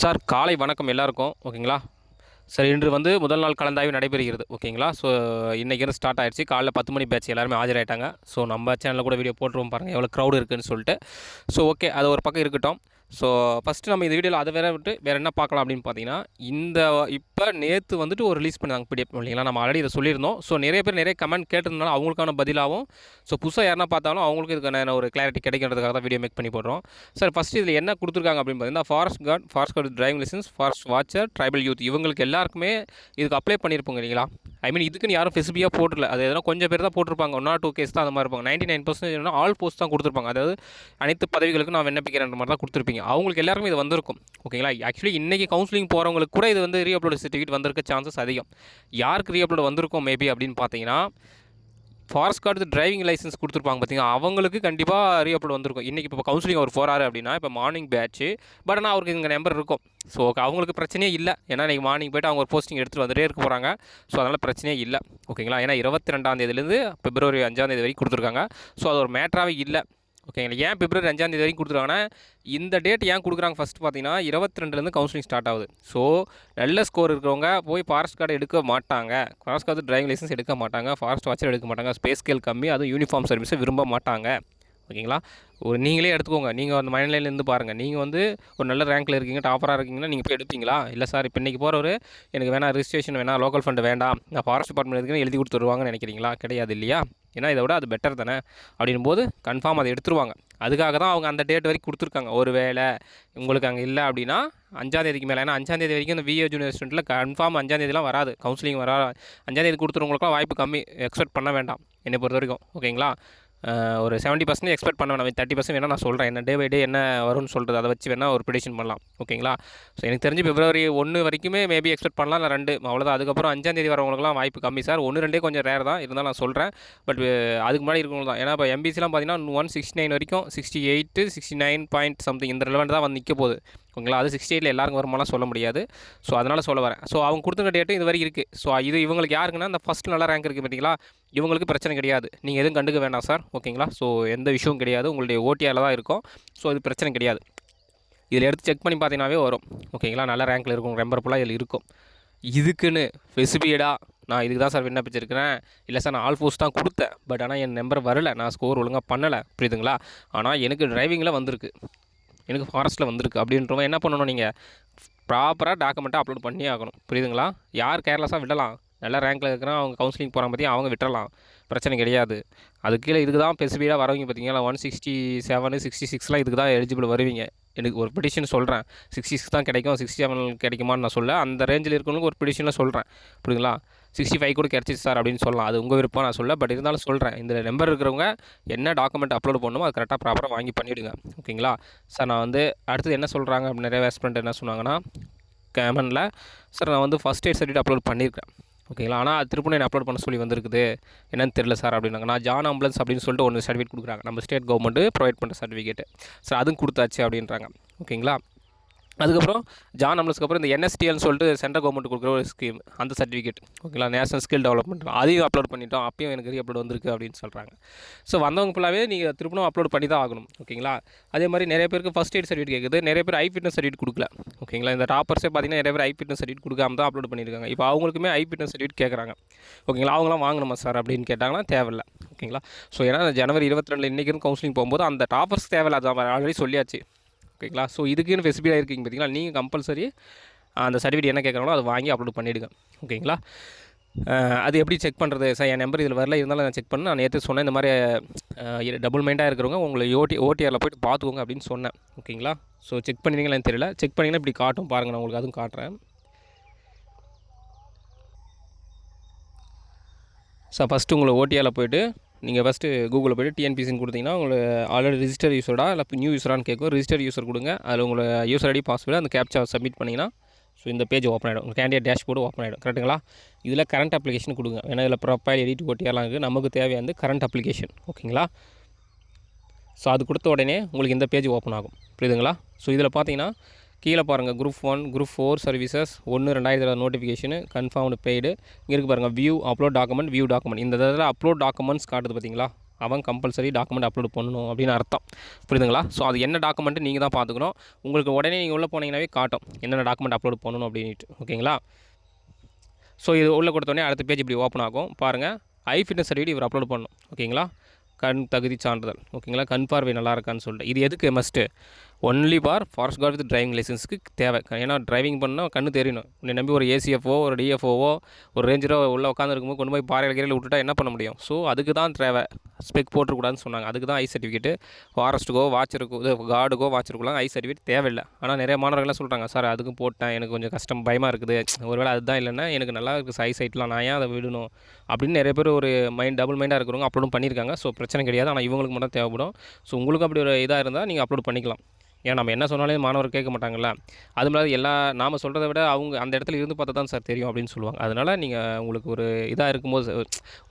Sir காலை வணக்கம் எல்லாருக்கும். ஓகேங்களா? சார் இன்று வந்து முதல் நாள் கலந்தாய்வு நடைபெறுகிறது. ஓகேங்களா? ஸோ இன்றைக்கி ஸ்டார்ட் ஆயிடுச்சு. காலைல 10 மணி பேட்ச் எல்லாருமே ஆஜராயிட்டாங்க. ஸோ நம்ம சேனலில் கூட வீடியோ போட்டுருவோம் பாருங்கள் எவ்வளோ க்ரௌடு இருக்குதுன்னு சொல்லிட்டு. ஸோ ஓகே, அது ஒரு பக்கம் இருக்கட்டும். ஸோ ஃபஸ்ட்டு நம்ம இந்த வீடியோவில் அதை விட்டு வேறு என்ன பார்க்கலாம் அப்படின்னு பார்த்தீங்கன்னா, இப்போ நேற்று வந்துட்டு ஒரு ரிலீஸ் பண்ணாங்க பிடிஎஃப் இல்லைங்களா? நம்ம ஆல்ரெடி இதை சொல்லியிருந்தோம். ஸோ நிறைய பேர் நிறைய கமெண்ட் கேட்டிருந்தாலும் அவங்களுக்கான பதிலாகவும், ஸோ புதுசாக யாருன்னா பார்த்தாலும் அவங்களுக்கு இதுக்கான ஒரு கிளாரிட்டி கிடைக்கிறதுக்காக தான் வீடியோ மேக் பண்ணி போடுறோம். சார் ஃபஸ்ட்டு இதில் என்ன கொடுத்துருக்காங்க அப்படின்னு பார்த்தீங்கன்னா, forest guard driving licence, forest watcher, tribal youth இவங்களுக்கு எல்லாருக்குமே இதுக்கு அப்ளை பண்ணியிருப்போங்க இல்லைங்களா? இதுக்குன்னு யாரும் ஸ்பெசிஃபிக்காக போடல. அது எதனா கொஞ்சம் பேர் தான் போட்டிருப்பாங்க. 1 or 2 கேஸ் தான் அந்த மாதிரி இருப்பாங்க. 99% ஆல் போஸ்ட் தான் கொடுத்துருப்பாங்க. அதாவது அனைத்து பதவிகளுக்கும் நான் விண்ணப்பிக்கிறேன்ற மாதிரி தான் கொடுத்துருப்பீங்க. அவங்களுக்கு எல்லாருக்கும் இது வந்திருக்கும். ஓகேங்களா? ஆக்சுவலி இன்றைக்கி கவுன்சிலிங் போகிறவங்களுக்கு கூட இது வந்து ரீஅப்லோட் சர்டிஃபிகேட் வந்திருக்க சான்சஸ் அதிகம். யாருக்கு ரீஅப்லோட் வந்திருக்கும் மேபி அப்படின்னு பார்த்தீங்கன்னா, ஃபாரஸ்ட் கார்டு டிரைவிங் லைசன்ஸ் கொடுத்துருப்பாங்க பார்த்தீங்கன்னா, அவங்களுக்கு கண்டிப்பாக ரீஅப்லோட் வந்திருக்கும். இன்றைக்கி இப்போ கவுன்சிலிங் அவர் போகிறாரு அப்படின்னா, இப்போ மார்னிங் பேட்ச்சு. பட் ஆனால் அவருக்கு இங்கே நம்பர் இருக்கும். ஸோ அவங்களுக்கு பிரச்சனையே இல்லை. ஏன்னா இன்றைக்கி மார்னிங் போய்ட்டு அவங்க ஒரு போஸ்டிங் எடுத்துகிட்டு வந்துட்டே இருக்க போகிறாங்க. ஸோ அதனால் பிரச்சனையே இல்லை. ஓகேங்களா? ஏன்னா 22 பிப்ரவரி 5 வரைக்கும் கொடுத்துருக்காங்க. ஸோ அது ஒரு மேட்டராகவே இல்லை. ஓகேங்களா? ஏன் பிப்ரவரி 5 வரைக்கும் கொடுத்துருக்காங்கன்னா, இந்த டேட் ஏன் கொடுக்குறாங்க ஃபஸ்ட்டு பார்த்தீங்கன்னா, 22 கவுன்சிலிங் ஸ்டார்ட் ஆகுது. ஸோ நல்ல ஸ்கோர் இருக்கிறவங்க போய் ஃபாரஸ்ட் கார்டு எடுக்க மாட்டாங்க. ஃபாரஸ்ட் கார்டு டிரைவிங் லைசன்ஸ் எடுக்க மாட்டாங்க. ஃபாரஸ்ட் வாட்சர் எடுக்க மாட்டாங்க. ஸ்பேஸ் ஸ்கேல் கம்மி, அதுவும் யூனிஃபார்ம் சர்வீஸை விரும்ப மாட்டாங்க. ஓகேங்களா? நீங்களே எடுத்துக்கோங்க. நீங்கள் அந்த மைண்ட்லைன்லேருந்து பாருங்கள். நீங்கள் வந்து ஒரு நல்ல ரேங்க்கில் இருக்கீங்க, டாப்பராக இருக்கீங்கன்னா நீங்கள் போய் எடுப்பீங்களா? இல்லை சார், இப்போ இன்றைக்கி போகிறவர் எனக்கு வேணாம், ரிஜிஸ்ட்ரேஷன் வேணாம், லோக்கல் ஃபண்டு வேண்டாம், நான் ஃபாரஸ்ட் டிபார்ட்மெண்ட் இருக்குன்னு எழுதி கொடுத்துருவாங்கன்னு நினைக்கிறீங்களா? கிடையாது இல்லையா? ஏன்னா இதை விட அது பெட்டர் தானே அப்படின் போது கன்ஃபார்ம் அதை எடுத்துருவாங்க. அதுக்காக தான் அவங்க அந்த டேட் வரைக்கும் கொடுத்துருக்காங்க. ஒரு வேளை உங்களுக்கு அங்கே இல்லை அப்படின்னா 5 மேலே, ஏன்னா 5 வரைக்கும் இந்த விஏ ஜூனியர் ஸ்டூடெண்ட்டில் கன்ஃபார்ம் 5 வராது. கவுன்சிலிங் 5 கொடுத்துருவங்களுக்குலாம் வாய்ப்பு கம்மி. எக்ஸ்பெக்ட் பண்ண வேண்டாம் என்னை பொறுத்த வரைக்கும். ஓகேங்களா? ஒரு 70% எக்ஸ்பெக்ட் பண்ண வேணாம். 30% வேணால் நான் சொல்கிறேன். என்ன டே பை டே என்ன வரும்னு சொல்கிறது, அதை வச்சு வேணால் ஒரு ப்ரெடிக்ஷன் பண்ணலாம். ஓகேங்களா? ஸோ எனக்கு தெரிஞ்சு பிப்ரவரி 1 வரைக்குமே மேபி எக்ஸ்பெக்ட் பண்ணலாம். இல்லை 2 அவ்வளோதான். அதுக்கப்புறம் 5 வரவங்களுக்குலாம் வாய்ப்பு கம்மி சார். 1, 2 கொஞ்சம் ரேர் தான் இருந்தாலும் நான் சொல்கிறேன். பட் அதுக்கு முன்னாடி இருக்கவங்க தான். ஏன்னா இப்போ எம்பிசிலாம் பார்த்தீங்கன்னா 169 வரைக்கும் 68, 69 பாயிண்ட் சம்திங் இந்த ரிலவெண்ட் தான் வந்து நிற்க போகுது. ஓகேங்களா? அது 68 எல்லாருக்கும் வருமானம் சொல்ல முடியாது. ஸோ அதனால் சொல்ல வரேன். ஸோ அவங்க கொடுத்துருக்க டேட்டு இது வரைக்கும் இருக்குது. ஸோ இது இவங்களுக்கு யாருக்குன்னா இந்த ஃபஸ்ட்டு நல்ல ரேங்க் இருக்குது பார்த்தீங்களா? இவங்களுக்கு பிரச்சனை கிடையாது. நீங்கள் எதுவும் கண்டுக்க வேண்டாம் சார். ஓகேங்களா? ஸோ எந்த விஷயமும் கிடையாது. உங்களுடைய ஓடிஆரில் தான் இருக்கும். ஸோ அது பிரச்சனை கிடையாது. இதில் எடுத்து செக் பண்ணி பார்த்தீங்கன்னாவே வரும். ஓகேங்களா? நல்ல ரேங்க்கில் இருக்கும். நம்பர் ஃபுல்லாக இதில் இருக்கும். இதுக்குன்னு ஸ்பெசிஃபிக்கடாக நான் இதுக்கு தான் சார் விண்ணப்பிச்சிருக்கிறேன், இல்லை சார் நான் ஆல் போஸ்ட் தான் கொடுத்தேன், பட் ஆனால் என் நம்பர் வரலை, நான் ஸ்கோர் ஒழுங்காக பண்ணலை, புரியுதுங்களா? ஆனால் எனக்கு டிரைவிங்கில் வந்திருக்கு, எனக்கு ஃபாரஸ்ட்டில் வந்திருக்கு அப்படின்றவங்க என்ன பண்ணணும்? நீங்கள் ப்ராப்பராக டாக்குமெண்ட்டாக அப்லோட் பண்ணி ஆகணும். புரியுதுங்களா? யார் கேர்லெஸ்ஸாக விடலாம்? நல்ல ரேங்க்கில் இருக்கிறான், அவங்க கவுன்சிலிங் போகிறாங்க பற்றி அவங்க விட்டுறலாம், பிரச்சனை கிடையாது. அது கீழே இதுக்கு தான் ஸ்பெசிஃபிக்காக வரவங்க பார்த்தீங்களா? 167, 66 இதுக்கு தான் எலிஜிபிள் வருவீங்க. எனக்கு ஒரு பெடிஷன் சொல்கிறேன். 66 தான் கிடைக்கும், 67 கிடைக்குமான்னு நான் சொல்ல, அந்த ரேஞ்சில் இருக்கிறவங்களுக்கு ஒரு பெடிஷனில் சொல்கிறேன். புரியுதுங்களா? 65 கூட கிடச்சிச்சு சார் அப்படின்னு சொல்லலாம். அது உங்கள் விருப்பம், நான் சொல்ல. பட் இருந்தாலும் சொல்கிறேன், இந்த நம்பர் இருக்கிறவங்க என்ன டாக்குமெண்ட் அப்லோட் பண்ணணுமோ அது கரெக்டாக ப்ராப்பராக வாங்கி பண்ணிவிடுங்க. ஓகேங்களா? சார் நான் வந்து அடுத்தது என்ன சொல்கிறாங்க அப்படின்னு நிறைய ஆஸ்பிரண்ட் என்ன சொன்னாங்கன்னா கமெண்டில், சார் நான் வந்து ஃபஸ்ட் எய்ட் சர்டிஃபிகேட் அப்லோட் பண்ணியிருக்கேன். ஓகேங்களா? ஆனால் அது திருப்பி என்ன அப்லோட் பண்ண சொல்லி வந்திருக்குது, என்னன்னு தெரியல சார் அப்படின்னாங்க. நான் ஜான் ஆம்புலன்ஸ் அப்படின்னு சொல்லிட்டு ஒன்று சர்டிஃபிகேட் கொடுக்குறாங்க, நம்ம ஸ்டேட் கவர்மெண்ட்டு ப்ரொவைட் பண்ணுற சர்டிஃபிகேட்டு. சார் அதுவும் கொடுத்தாச்சு அப்படின்றாங்க. ஓகேங்களா? அதுக்கப்புறம் ஜான் ஆம்புலன்ஸ்க்கு அப்புறம் இந்த என்எஸ்டிஎல்னு சொல்லிட்டு சென்ட்ரல் கவர்மெண்ட் கொடுக்குற ஒரு ஸ்கீம், அந்த சர்டிஃபிகேட். ஓகேங்களா? நேஷனல் ஸ்கில் டெவலப்மெண்ட், அதையும் அப்லோட் பண்ணிட்டோம், அப்பயும் எனக்கு ரீஅப்லோட் வந்திருக்கு அப்படின்னு சொல்கிறாங்க. ஸோ வந்தவங்க ஃபுல்லாகவே நீங்கள் திருப்பணும் அப்லோட் பண்ணி தான் ஆகணும். ஓகேங்களா? அதே மாதிரி நிறைய பேருக்கு ஃபஸ்ட் எய்ட் சர்டிஃபிகேட் கேட்குது, நிறைய பேர் ஐ ஃபிட்னஸ் சர்டிஃபிகேட் கொடுக்கல. ஓகேங்களா? இந்த டாப்பர்ஸே பார்த்தீங்கன்னா நிறைய பேர் ஐ ஃபிட்னஸ் சர்டிஃபிகேட் கொடுக்காம தான் அப்லோட் பண்ணியிருக்காங்க. இப்போ அவங்களுக்குமே ஐ ஃபிட்னஸ் சர்டிஃபிகேட் கேட்குறாங்க. ஓகேங்களா? அவங்களாம் வாங்கணுமா சார் அப்படின்னு கேட்டாங்கன்னா தேவையில்லை. ஓகேங்களா? ஸோ ஏன்னா ஜனவரி 22 இன்றைக்கி கவுன்சிலிங் போகும்போது அந்த டாப்பர்ஸ் தேவையில்லை, அது ஆல்ரெடி சொல்லியாச்சு. ஓகேங்களா? ஸோ இதுக்குன்னு ஸ்பெசிஃபிக்காக இருக்கீங்க பார்த்தீங்களா? நீங்கள் கம்பல்சரி அந்த சர்டிஃபிகேட் என்ன கேட்குறாங்களோ அதை வாங்கி அப்லோட் பண்ணிவிடுங்க. ஓகேங்களா? அது எப்படி செக் பண்ணுறது சார்? என் நம்பர் இதில் வரல, இருந்தாலும் நான் செக் பண்ணேன். நான் நேற்று சொன்னேன், இந்த மாதிரி டபுள் மைண்டாக இருக்கிறவங்க உங்களை ஓடிஆரில் போய்ட்டு பார்த்துக்கோங்க அப்படின்னு சொன்னேன். ஓகேங்களா? ஸோ செக் பண்ணிங்களேன்னு தெரியல. செக் பண்ணிங்கன்னா இப்படி காட்டும் பாருங்கள், நான் உங்களுக்கு அதுவும் காட்டுறேன். சார் ஃபஸ்ட்டு உங்களை ஓடிஆரில் போய்ட்டு நீங்கள் ஃபஸ்ட்டு கூகுளில் போய்ட்டு டிஎன்பிசின்னு கொடுத்தீங்கன்னா உங்களுக்கு ஆல்ரெடி ரிஜிஸ்டர் யூஸரா இல்லை நியூ யூஸரான்னு கேட்கும். ரிஜிஸ்டர் யூஸர் கொடுங்க. அதில் உங்களை யூஸர் ஐடி பாஸ்வேர்டு அந்த கேப்சா சப்மிட் பண்ணிங்கன்னா ஸோ இந்த பேஜ் ஓப்பன் ஆகிடும். உங்கள் கேண்டிடேட் டேஷ்போர்டு ஓப்பன் ஆகிடும். கரெக்டுங்களா? இதில் கரண்ட் அப்ளிகேஷன் கொடுங்க. ஏன்னா இதில் ப்ரொஃபைல் எடிட் ஓடிஆர்லாம் இருக்குது. நமக்கு தேவையானது கரண்ட் அப்ளிகேஷன். ஓகேங்களா? ஸோ அது கொடுத்த உடனே உங்களுக்கு இந்த பேஜ் ஓப்பன் ஆகும். புரியுதுங்களா? ஸோ இதில் பார்த்தீங்கன்னா கீழே பாருங்கள், group 1, group 4 services 1/2020 notification confirmed paid. இங்கே இருக்குது பாருங்கள், view upload document, view document. இந்த இதில் அப்லோட் டாக்குமெண்ட்ஸ் காட்டுது பார்த்தீங்களா? அவன் கம்பல்சரி டாக்குமெண்ட் அப்லோட் பண்ணணும் அப்படின்னு அர்த்தம். புரியுதுங்களா? ஸோ அது என்ன டாக்குமெண்ட்டு நீங்கள் தான் பார்த்துக்கணும். உங்களுக்கு உடனே நீங்கள் உள்ளே போனீங்கன்னாவே காட்டும் என்னென்ன டாக்குமெண்ட் அப்லோட் பண்ணணும் அப்படின்ட்டு. ஓகேங்களா? ஸோ இது உள்ளே கொடுத்தோடனே அடுத்த பேஜ் இப்படி ஓப்பன் ஆகும். பாருங்கள், ஐ ஃபிட்னஸ் சர்டிஃபிகேட் இவர் அப்லோட் பண்ணணும். ஓகேங்களா? கண் தகுதி சான்றிதழ். ஓகேங்களா? கண் பார்வை நல்லா இருக்கான்னு சொல்லிட்டு இது எதுக்கு must? Only forest guard with driving லைசன்ஸுக்கு தேவை. ஏன்னா டிரைவிங் பண்ணால் கண்ணு தெரியணும். உன்னை நம்பி ஒரு ஏசிஎஃப்ஓ ஒரு டிஎஃப்ஓவோ ஒரு ரேஞ்சரோ உள்ளே உட்காந்துருக்கும்போது கொண்டு போய் பாறையில் கீரையில் விட்டுட்டா என்ன பண்ண முடியும்? ஸோ அதுக்கு தான் தேவை. ஸ்பெக் போட்டுக்கூடாதுன்னு சொன்னாங்க. அதுக்கு தான் ஐ சர்டிஃபிகேட்டு. ஃபாரஸ்ட்டுக்கோ வாட்சருக்கோ இது கார்டுக்கோ வாட்சருக்குலாம் ஐ சர்டிஃபிகேட் தேவையில்லை. ஆனால் நிறைய மாணவர்கள்லாம் சொல்கிறாங்க, சார் அதுக்கும் போட்டேன், எனக்கு கொஞ்சம் கஷ்டம் பயமாக இருக்குது, ஒருவேளை அதுதான் இல்லைன்னா எனக்கு நல்லா இருக்குது ஐ சைட்லாம், நான் ஏன் அதை விடணும் அப்படின்னு நிறைய பேர் ஒரு டபுள் மைண்டாக இருக்கிறவங்க அப்லோடும் பண்ணியிருக்காங்க. ஸோ பிரச்சனை கிடையாது. ஆனால் இவங்களுக்கு மட்டும் தேவைப்படும். ஸோ உங்களுக்கு அப்படி ஒரு இதாக இருந்தால் நீங்கள் அப்லோட் பண்ணிக்கலாம். ஏன்னா நம்ம என்ன சொன்னாலும் மாணவர் கேட்க மாட்டாங்கல்ல. அதுவும் இல்லாத நாம் சொல்கிறத விட அவங்க அந்த இடத்துல இருந்து பார்த்தா தான் சார் தெரியும் அப்படின்னு சொல்லுவாங்க. அதனால் நீங்கள் உங்களுக்கு ஒரு இதாக இருக்கும்போது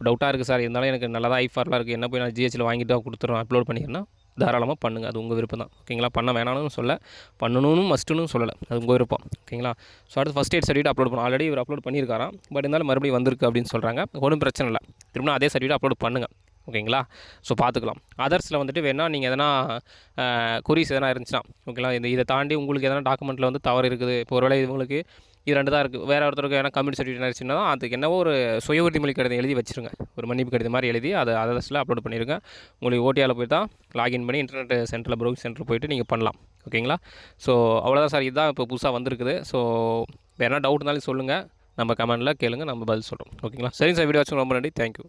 டவுட்டாக இருக்குது சார், இருந்தாலும் எனக்கு நல்லா தான் ஐஃபார்லாம் இருக்குது, என்ன போய் நான் ஜிஹெச்சில் வாங்கிட்டு கொடுத்துருவேன் அப்லோட் பண்ணிக்கிறேன்னா தாராளமாக பண்ணுங்கள். அது உங்கள் விருப்பம் தான். ஓகேங்களா? பண்ண வேணாம்னு சொல்ல, பண்ணணும்னு மஸ்ட்டுன்னு சொல்லலை. அது உங்கள் விருப்பம். ஓகேங்களா? ஸோ அடுத்து ஃபஸ்ட் எய்ட் சர்டிஃபிகேட் அப்லோட் பண்ணணும். ஆல்ரெடி இவர் அப்லோட் பண்ணியிருக்காராம். பட் இருந்தாலும் மறுபடியும் வந்திருக்கு அப்படின்னு சொல்கிறாங்க. ஒன்றும் பிரச்சனை இல்லை. திரும்ப அதே சர்டிஃபிகேட் அப்லோட் பண்ணுங்கள். ஓகேங்களா? ஸோ பார்த்துக்கலாம். அதர்ஸில் வந்துட்டு வேணால் நீங்கள் எதனா குறிஸ் எதனா இருந்துச்சுன்னா, ஓகேங்களா, இதை தாண்டி உங்களுக்கு எதனா டாக்குமெண்ட்டில் வந்து தவறு இருக்குது. இப்போ ஒருவேளை இவங்களுக்கு இது 2 தான் இருக்குது, வேறு ஒருத்தருக்கு எதனா கம்யூனிட்டி சர்டிஃபிகேட் இருந்துச்சுன்னா அதுக்கு என்னவோ ஒரு சுய உறுதிமொழி கடிதம் எழுதி வச்சுருங்க. ஒரு மன்னிப்பு கடிதம் மாதிரி எழுதி அதை அதர்ஸில் அப்லோட் பண்ணிடுங்க. உங்களுக்கு ஓடிஆரில் போய் தான் லாகின் பண்ணி இன்டர்நெட் சென்டரில் ப்ரௌசிங் சென்டர் போய்ட்டு நீங்கள் பண்ணலாம். ஓகேங்களா? ஸோ அவ்வளோதான் சார். இதுதான் இப்போ புதுசாக வந்திருக்குது. ஸோ வேறு என்ன டவுட் இருந்தாலும் சொல்லுங்கள், நம்ம கமெண்டில் கேளுங்க, நம்ம பதில் சொல்கிறோம். ஓகேங்களா? சரிங்க சார், வீடியோ வச்சு ரொம்ப நன்றி. தேங்க்யூ.